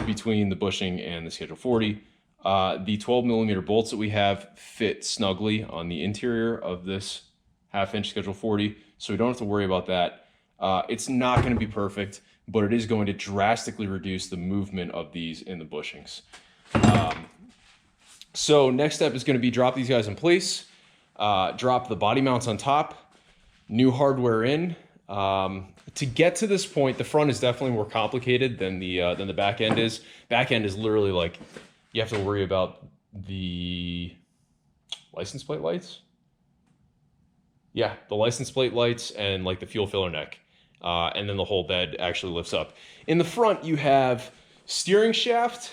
between the bushing and the schedule 40. The 12mm bolts that we have fit snugly on the interior of this 1/2-inch schedule 40, so we don't have to worry about that. It's not going to be perfect, but it is going to drastically reduce the movement of these in the bushings. So next step is going to be drop these guys in place, drop the body mounts on top, new hardware in. To get to this point, the front is definitely more complicated than the back end is. Back end is literally like, you have to worry about the license plate lights. Yeah, the license plate lights and like the fuel filler neck. And then the whole bed actually lifts up. In the front, you have steering shaft,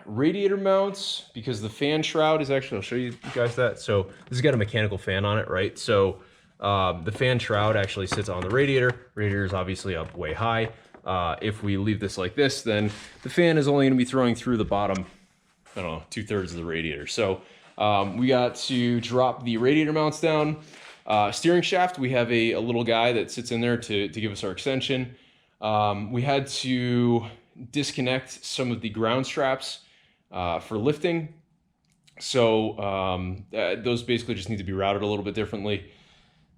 radiator mounts, because the fan shroud is actually, I'll show you guys that. So this has got a mechanical fan on it, right? So the fan shroud actually sits on the radiator. Radiator is obviously up way high. If we leave this like this, then the fan is only going to be throwing through the bottom, I don't know, 2/3 of the radiator. So we got to drop the radiator mounts down. Steering shaft, we have a little guy that sits in there to give us our extension. We had to disconnect some of the ground straps for lifting. So those basically just need to be routed a little bit differently.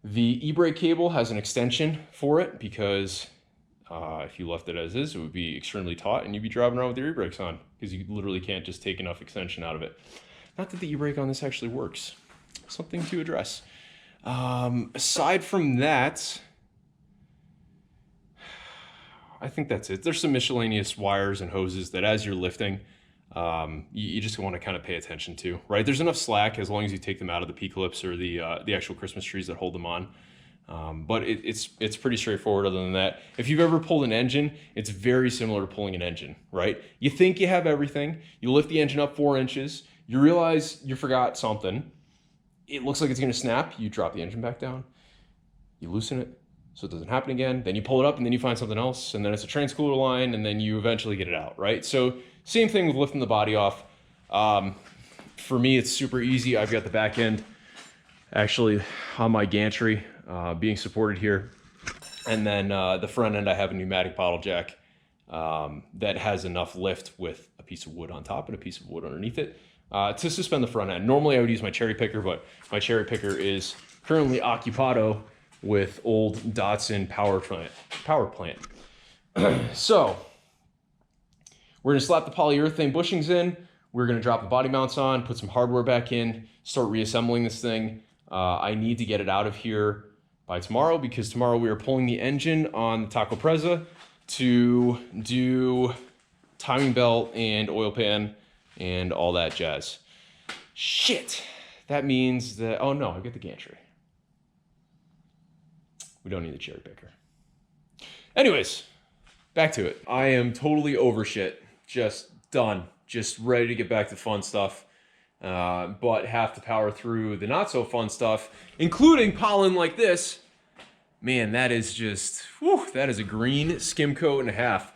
The e-brake cable has an extension for it because If you left it as is, it would be extremely taut and you'd be driving around with your e-brakes on because you literally can't just take enough extension out of it. Not that the e-brake on this actually works. Something to address. Aside from that, I think that's it. There's some miscellaneous wires and hoses that as you're lifting, you just want to kind of pay attention to, right? There's enough slack as long as you take them out of the P-clips or the actual Christmas trees that hold them on. But it's pretty straightforward other than that. If you've ever pulled an engine, it's very similar to pulling an engine, right? You think you have everything, you lift the engine up 4 inches, you realize you forgot something, it looks like it's gonna snap, you drop the engine back down, you loosen it so it doesn't happen again, then you pull it up and then you find something else, and then it's a transcooler line, and then you eventually get it out, right? So same thing with lifting the body off. For me, it's super easy. I've got the back end actually on my gantry being supported here. And then the front end, I have a pneumatic bottle jack that has enough lift with a piece of wood on top and a piece of wood underneath it to suspend the front end. Normally I would use my cherry picker, but my cherry picker is currently occupado with old Datsun power plant. So we're gonna slap the polyurethane bushings in. We're gonna drop the body mounts on, put some hardware back in, start reassembling this thing. I need to get it out of here by tomorrow because tomorrow we are pulling the engine on the Taco Preza to do timing belt and oil pan and all that jazz. Shit, that means that, oh no, I get the gantry. We don't need the cherry picker. Anyways, back to it. I am totally over shit, just done, just ready to get back to fun stuff. But have to power through the not so fun stuff, including pollen like this. Man, that is just, whew, that is a green skim coat and a half.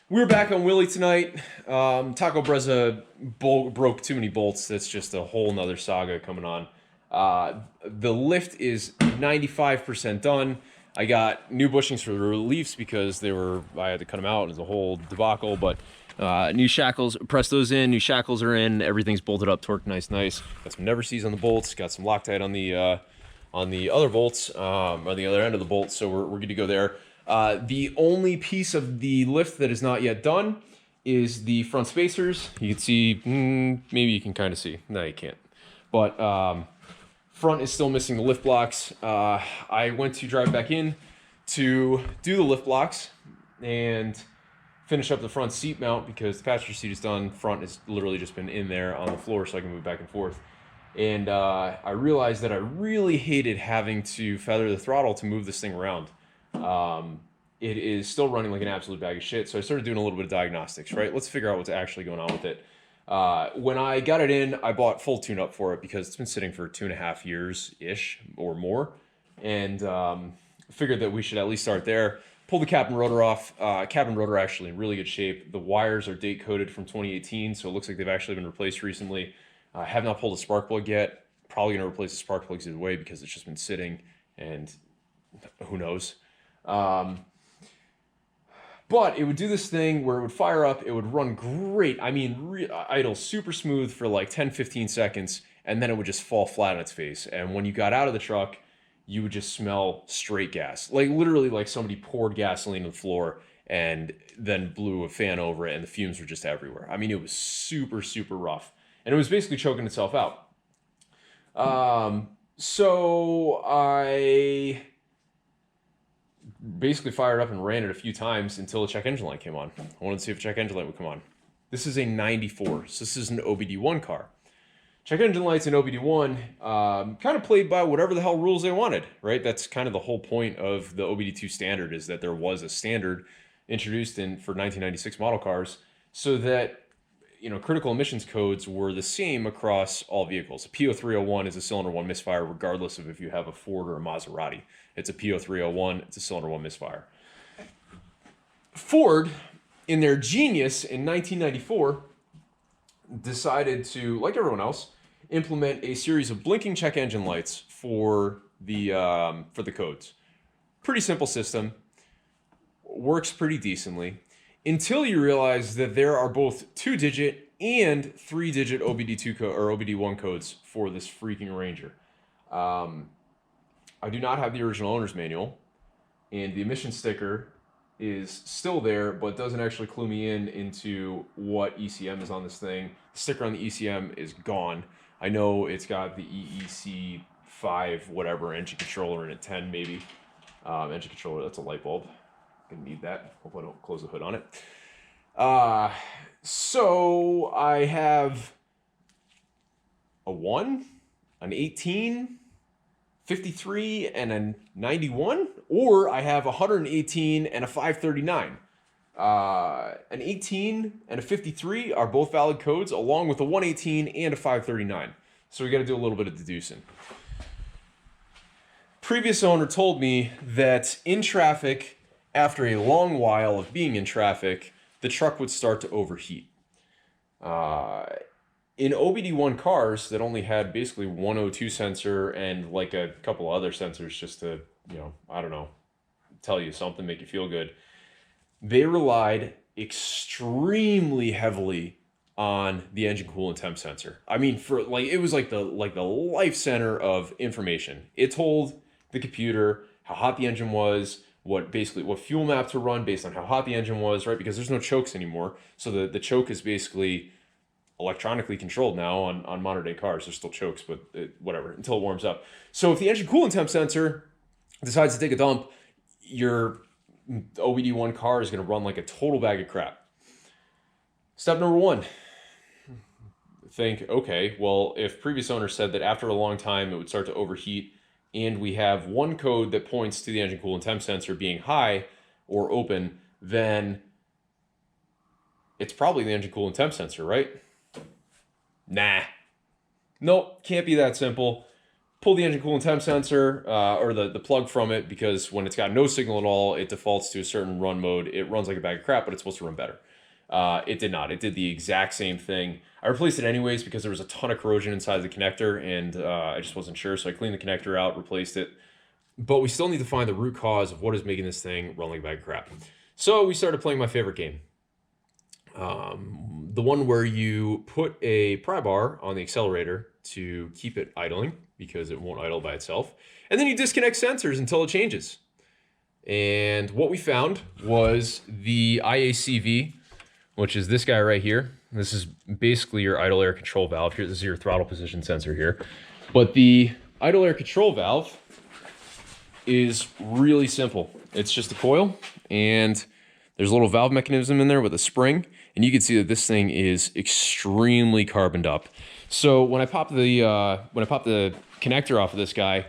We're back on Willy tonight. Taco Preza broke too many bolts. That's just a whole nother saga coming on. The lift is 95% done. I got new bushings for the reliefs because I had to cut them out. It was a whole debacle, but new shackles, press those in, new shackles are in, everything's bolted up, torqued nice. Got some never sees on the bolts, got some Loctite on the other bolts, on the other end of the bolt, so we're good to go there. The only piece of the lift that is not yet done is the front spacers. You can see, maybe you can kind of see, no you can't. But front is still missing the lift blocks. I went to drive back in to do the lift blocks and finish up the front seat mount because the passenger seat is done. Front has literally just been in there on the floor so I can move back and forth. And I realized that I really hated having to feather the throttle to move this thing around. It is still running like an absolute bag of shit, so I started doing a little bit of diagnostics, right? Let's figure out what's actually going on with it. When I got it in, I bought full tune-up for it because it's been sitting for 2.5 years-ish or more, and figured that we should at least start there. Pull the cap and rotor off. Cap and rotor actually in really good shape. The wires are date coded from 2018, so it looks like they've actually been replaced recently. I have not pulled a spark plug yet. Probably gonna replace the spark plugs either way because it's just been sitting and who knows. But it would do this thing where it would fire up, it would run great. I mean, idle super smooth for like 10-15 seconds, and then it would just fall flat on its face. And when you got out of the truck, you would just smell straight gas. Like literally like somebody poured gasoline on the floor and then blew a fan over it and the fumes were just everywhere. I mean, it was super, super rough. And it was basically choking itself out. So I basically fired up and ran it a few times until the check engine light came on. I wanted to see if check engine light would come on. This is a 94, so this is an OBD1 car. Check engine lights in OBD1 kind of played by whatever the hell rules they wanted, right? That's kind of the whole point of the OBD2 standard, is that there was a standard introduced for 1996 model cars so that, you know, critical emissions codes were the same across all vehicles. A P0301 is a cylinder 1 misfire regardless of if you have a Ford or a Maserati. It's a P0301, it's a cylinder 1 misfire. Ford, in their genius in 1994, decided to, like everyone else, implement a series of blinking check engine lights for the codes. Pretty simple system, works pretty decently, until you realize that there are both 2-digit and 3-digit OBD2 or OBD1 codes for this freaking Ranger. I do not have the original owner's manual, and the emission sticker is still there, but doesn't actually clue me into what ECM is on this thing. The sticker on the ECM is gone. I know it's got the EEC5 whatever engine controller in it, 10 maybe. Engine controller, that's a light bulb. Gonna need that. Hope I don't close the hood on it. So I have a 1, an 18, 53, and a 91, or I have 118 and a 539. An 18 and a 53 are both valid codes, along with a 118 and a 539. So we got to do a little bit of deducing. Previous owner told me that in traffic, after a long while of being in traffic, the truck would start to overheat. In OBD1 cars that only had basically one O2 sensor and like a couple other sensors just to, I don't know, tell you something, make you feel good, they relied extremely heavily on the engine coolant temp sensor. I mean, it was like the life center of information. It told the computer how hot the engine was, what fuel map to run based on how hot the engine was, right? Because there's no chokes anymore. So the choke is basically electronically controlled now on modern day cars. There's still chokes, but whatever, until it warms up. So if the engine coolant temp sensor decides to take a dump, your OBD1 car is going to run like a total bag of crap. Step number 1, think, okay, well, if previous owner said that after a long time it would start to overheat, and we have one code that points to the engine coolant temp sensor being high or open, then it's probably the engine coolant temp sensor, right? Nah. Nope, can't be that simple. Pull the engine coolant temp sensor or the plug from it, because when it's got no signal at all, it defaults to a certain run mode. It runs like a bag of crap, but it's supposed to run better. It did not. It did the exact same thing. I replaced it anyways because there was a ton of corrosion inside the connector, and I just wasn't sure, so I cleaned the connector out, replaced it. But we still need to find the root cause of what is making this thing run like a bag of crap. So we started playing my favorite game. The one where you put a pry bar on the accelerator to keep it idling, because it won't idle by itself. And then you disconnect sensors until it changes. And what we found was the IACV, which is this guy right here. This is basically your idle air control valve here. This is your throttle position sensor here. But the idle air control valve is really simple. It's just a coil, and there's a little valve mechanism in there with a spring, and you can see that this thing is extremely carboned up. So when I pop the connector off of this guy,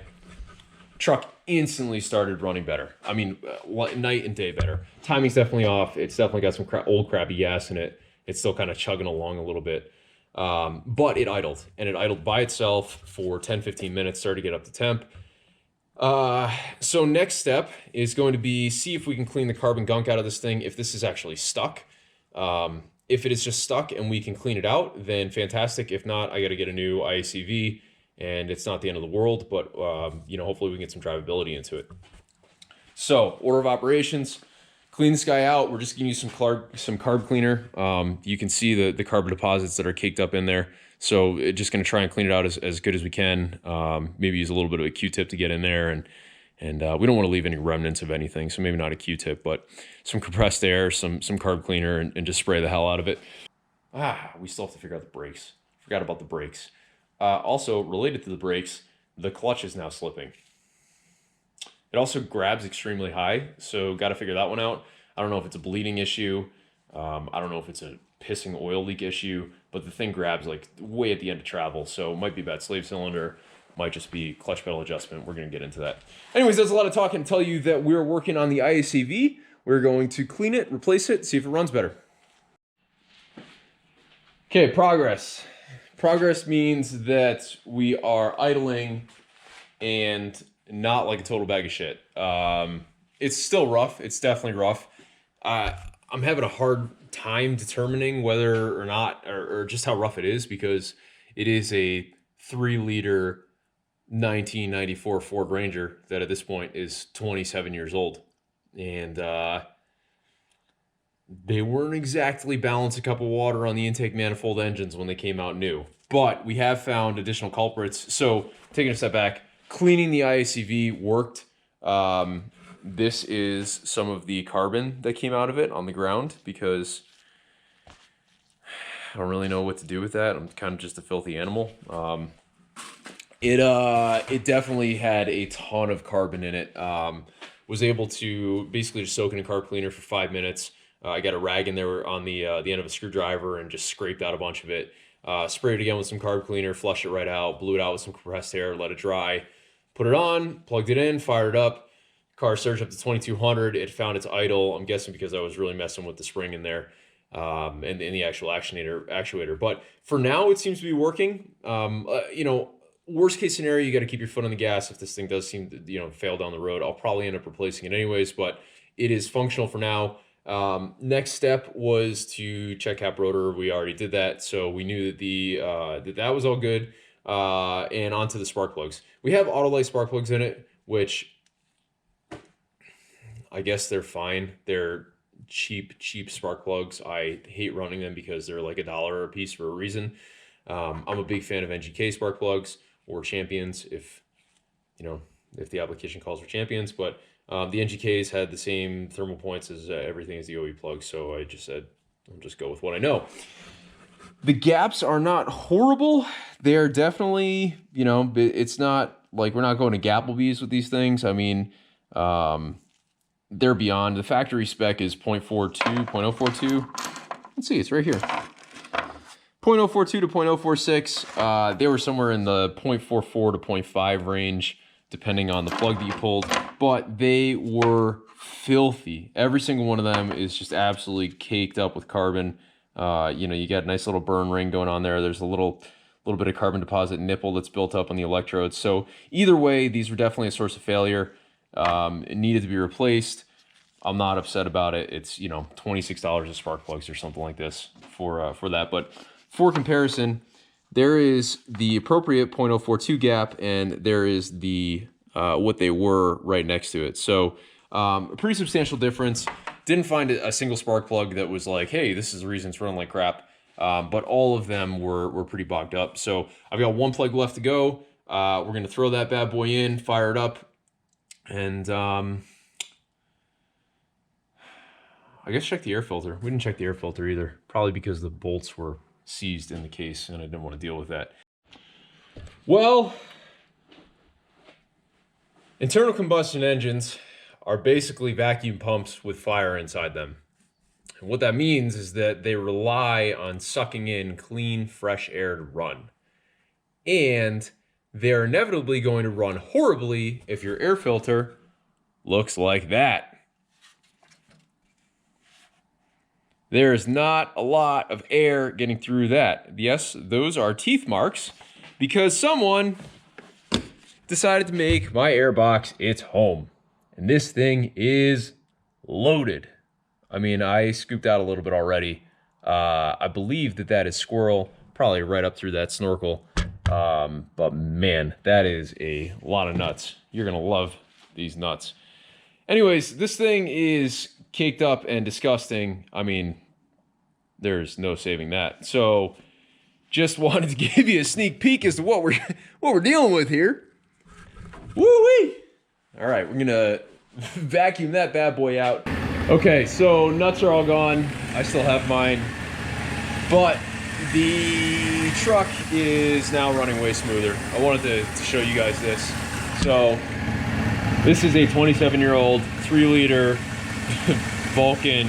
truck instantly started running better. I mean, night and day better. Timing's definitely off. It's definitely got some old crappy gas in it. It's still kind of chugging along a little bit. But it idled, and it idled by itself for 10-15 minutes, started to get up to temp. So next step is going to be see if we can clean the carbon gunk out of this thing, if this is actually stuck. If it is just stuck and we can clean it out, then fantastic. If not, I got to get a new IACV, and it's not the end of the world, but hopefully we can get some drivability into it. So order of operations, clean this guy out. We're just gonna use some carb cleaner. You can see the carbon deposits that are caked up in there. So just gonna try and clean it out as good as we can. Maybe use a little bit of a Q-tip to get in there, and we don't want to leave any remnants of anything. So maybe not a Q-tip, but some compressed air, some carb cleaner, and just spray the hell out of it. We still have to figure out the brakes. Forgot about the brakes. Also related to the brakes, the clutch is now slipping. It also grabs extremely high, so got to figure that one out. I don't know if it's a bleeding issue. I don't know if it's a pissing oil leak issue, but the thing grabs like way at the end of travel, so it might be a bad slave cylinder, might just be clutch pedal adjustment. We're going to get into that. Anyways, that's a lot of talking to tell you that we're working on the IACV. We're going to clean it, replace it, see if it runs better. Okay, progress. Progress means that we are idling and not like a total bag of shit. It's still rough. It's definitely rough. I'm having a hard time determining whether or not, or just how rough it is, because it is a 3-liter 1994 Ford Ranger that at this point is 27 years old. And they weren't exactly balanced a cup of water on the intake manifold engines when they came out new. But we have found additional culprits. So taking a step back, cleaning the IACV worked. this is some of the carbon that came out of it on the ground, because I don't really know what to do with that. I'm kind of just a filthy animal. It definitely had a ton of carbon in it. Was able to basically just soak in a carb cleaner for 5 minutes. I got a rag in there on the end of a screwdriver and just scraped out a bunch of it. Sprayed it again with some carb cleaner, flushed it right out, blew it out with some compressed air, let it dry, put it on, plugged it in, fired it up. Car surged up to 2200. It found its idle. I'm guessing because I was really messing with the spring in there, and the actual actuator. But for now, it seems to be working. You know, worst case scenario, you got to keep your foot on the gas if this thing does seem to, you know, fail down the road. I'll probably end up replacing it anyways, but it is functional for now. Next step was to check cap rotor. We already did that, so we knew that that was all good. And onto the spark plugs. We have Autolite spark plugs in it, which I guess they're fine. They're cheap spark plugs. I hate running them because they're like $1 a piece for a reason. I'm a big fan of NGK spark plugs, or Champions, if the application calls for Champions. But the NGKs had the same thermal points as everything as the OE plug, so I just said I'll just go with what I know. The gaps are not horrible. They're definitely, you know, it's not like we're not going to Gapplebee's with these things. I mean, they're beyond. The factory spec is 0.42. Let's see, it's right here. 0.042 to 0.046. They were somewhere in the 0.44 to 0.5 range, depending on the plug that you pulled. But they were filthy. Every single one of them is just absolutely caked up with carbon. You know, you got a nice little burn ring going on there. There's a little bit of carbon deposit nipple that's built up on the electrodes. So either way, these were definitely a source of failure. It needed to be replaced. I'm not upset about it. It's, you know, $26 of spark plugs or something like this for that. But for comparison, there is the appropriate 0.042 gap, and there is the what they were right next to it. So a pretty substantial difference. Didn't find a single spark plug that was like, hey, this is the reason it's running like crap. But all of them were pretty bogged up. So I've got one plug left to go. We're going to throw that bad boy in, fire it up, and I guess check the air filter. We didn't check the air filter either, probably because the bolts were seized in the case and I didn't want to deal with that. Well, internal combustion engines are basically vacuum pumps with fire inside them. And what that means is that they rely on sucking in clean, fresh air to run. And they're inevitably going to run horribly if your air filter looks like that. There's not a lot of air getting through that. Yes, those are teeth marks because someone decided to make my air box its home. And this thing is loaded. I mean, I scooped out a little bit already. I believe that is squirrel, probably right up through that snorkel. But man, that is a lot of nuts. You're gonna love these nuts. Anyways, this thing is caked up and disgusting. I mean, there's no saving that. So just wanted to give you a sneak peek as to what we're dealing with here. Woo-wee! All right, we're gonna vacuum that bad boy out. Okay, so nuts are all gone. I still have mine, but the truck is now running way smoother. I wanted to show you guys this. So this is a 27-year-old 3-liter Vulcan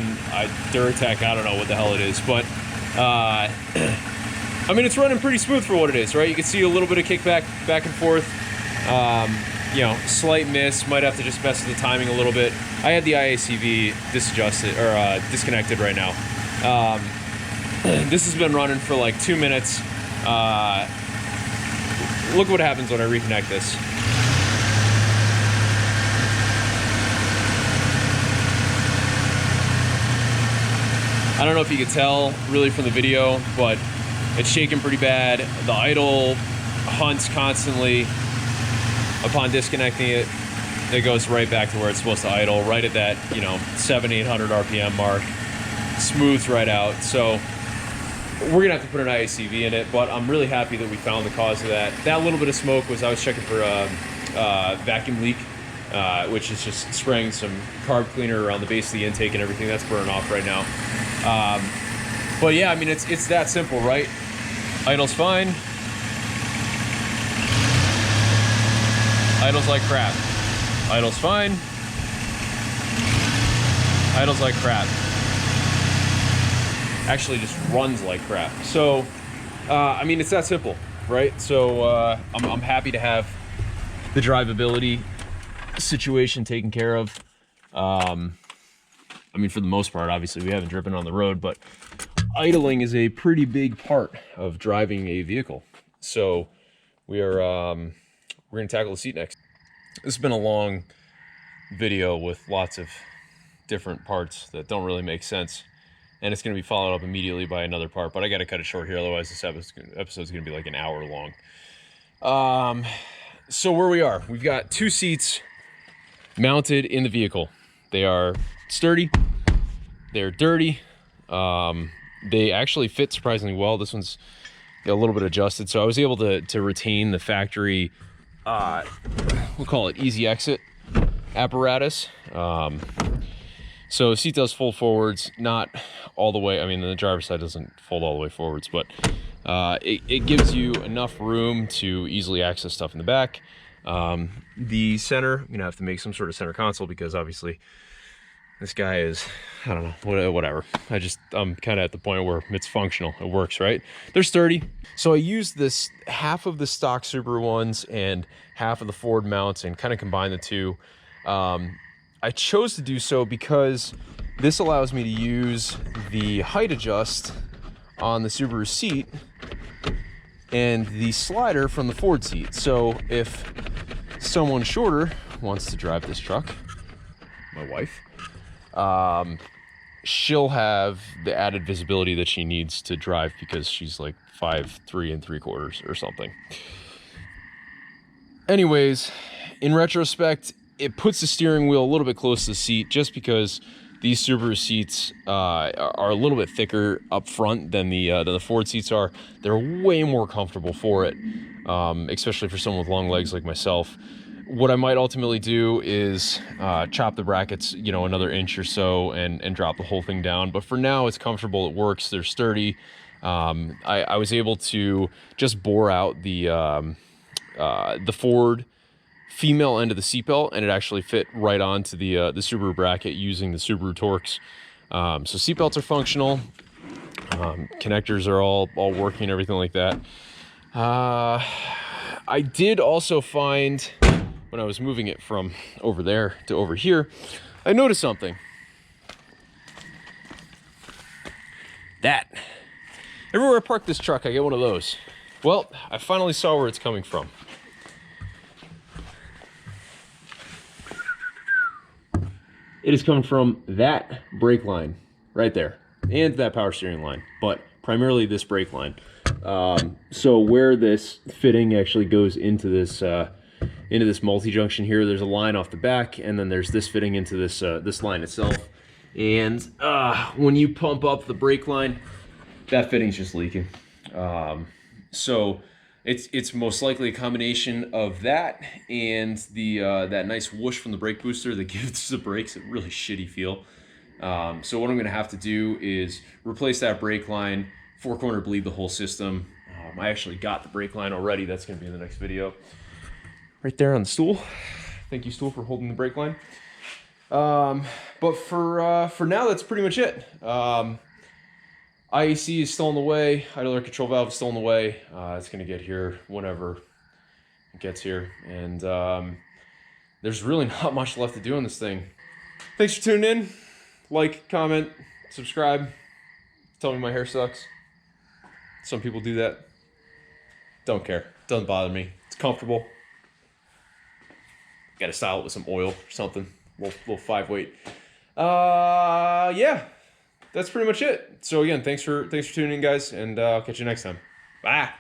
Duratec. I don't know what the hell it is, but I mean, it's running pretty smooth for what it is, right? You can see a little bit of kickback back and forth. You know, slight miss. Might have to just mess with the timing a little bit. I had the IACV disconnected right now. This has been running for like 2 minutes. Look what happens when I reconnect this. I don't know if you could tell really from the video, but it's shaking pretty bad. The idle hunts constantly. Upon disconnecting it, it goes right back to where it's supposed to idle, right at that, you know, 700-800 RPM mark. Smooths right out. So we're gonna have to put an IACV in it, but I'm really happy that we found the cause of that. That little bit of smoke was, I was checking for a vacuum leak which is just spraying some carb cleaner around the base of the intake and everything. That's burning off right now. But yeah, I mean, it's that simple, right? Idle's fine. Idle's like crap. Idle's fine. Idle's like crap. Actually just runs like crap. So, I mean, it's that simple, right? So I'm happy to have the drivability situation taken care of. I mean, for the most part, obviously we haven't driven on the road, but idling is a pretty big part of driving a vehicle. So we're gonna tackle the seat next. This has been a long video with lots of different parts that don't really make sense, and it's going to be followed up immediately by another part, but I got to cut it short here, otherwise this episode's going to be like an hour long. So where we are, we've got 2 seats mounted in the vehicle. They are sturdy, they're dirty, they actually fit surprisingly well. This one's a little bit adjusted, so I was able to retain the factory, we'll call it easy exit apparatus. So seat does fold forwards, not all the way. I mean, the driver's side doesn't fold all the way forwards, but it gives you enough room to easily access stuff in the back. The center, I'm gonna have to make some sort of center console because obviously this guy is, I don't know, whatever. I'm kind of at the point where it's functional. It works, right? They're sturdy. So I used this half of the stock Subaru ones and half of the Ford mounts and kind of combined the two. I chose to do so because this allows me to use the height adjust on the Subaru seat and the slider from the Ford seat. So if someone shorter wants to drive this truck, my wife, she'll have the added visibility that she needs to drive because she's like 5'3 3/4" or something. Anyways, in retrospect, it puts the steering wheel a little bit close to the seat just because these Subaru seats are a little bit thicker up front than the Ford seats are. They're way more comfortable for it, especially for someone with long legs like myself. What I might ultimately do is chop the brackets, you know, another inch or so and drop the whole thing down. But for now, it's comfortable. It works. They're sturdy. I was able to just bore out the Ford female end of the seatbelt, and it actually fit right onto the Subaru bracket using the Subaru Torx. So seatbelts are functional. Connectors are all working, everything like that. I did also find, when I was moving it from over there to over here, I noticed something. That. Everywhere I park this truck, I get one of those. Well, I finally saw where it's coming from. It is coming from that brake line right there and that power steering line, but primarily this brake line. So where this fitting actually goes into this multi-junction here, there's a line off the back, and then there's this fitting into this line itself. And when you pump up the brake line, that fitting's just leaking. So it's most likely a combination of that and the that nice whoosh from the brake booster that gives the brakes a really shitty feel. So what I'm gonna have to do is replace that brake line, 4-corner bleed the whole system. I actually got the brake line already. That's gonna be in the next video. Right there on the stool. Thank you, stool, for holding the brake line. But for now, that's pretty much it. IAC is still in the way. Idle air control valve is still in the way. It's going to get here whenever it gets here. And there's really not much left to do on this thing. Thanks for tuning in. Like, comment, subscribe. Tell me my hair sucks. Some people do that. Don't care. Doesn't bother me. It's comfortable. Got to style it with some oil or something. Little 5-weight. Yeah. That's pretty much it. So again, thanks for tuning in, guys, and I'll catch you next time. Bye.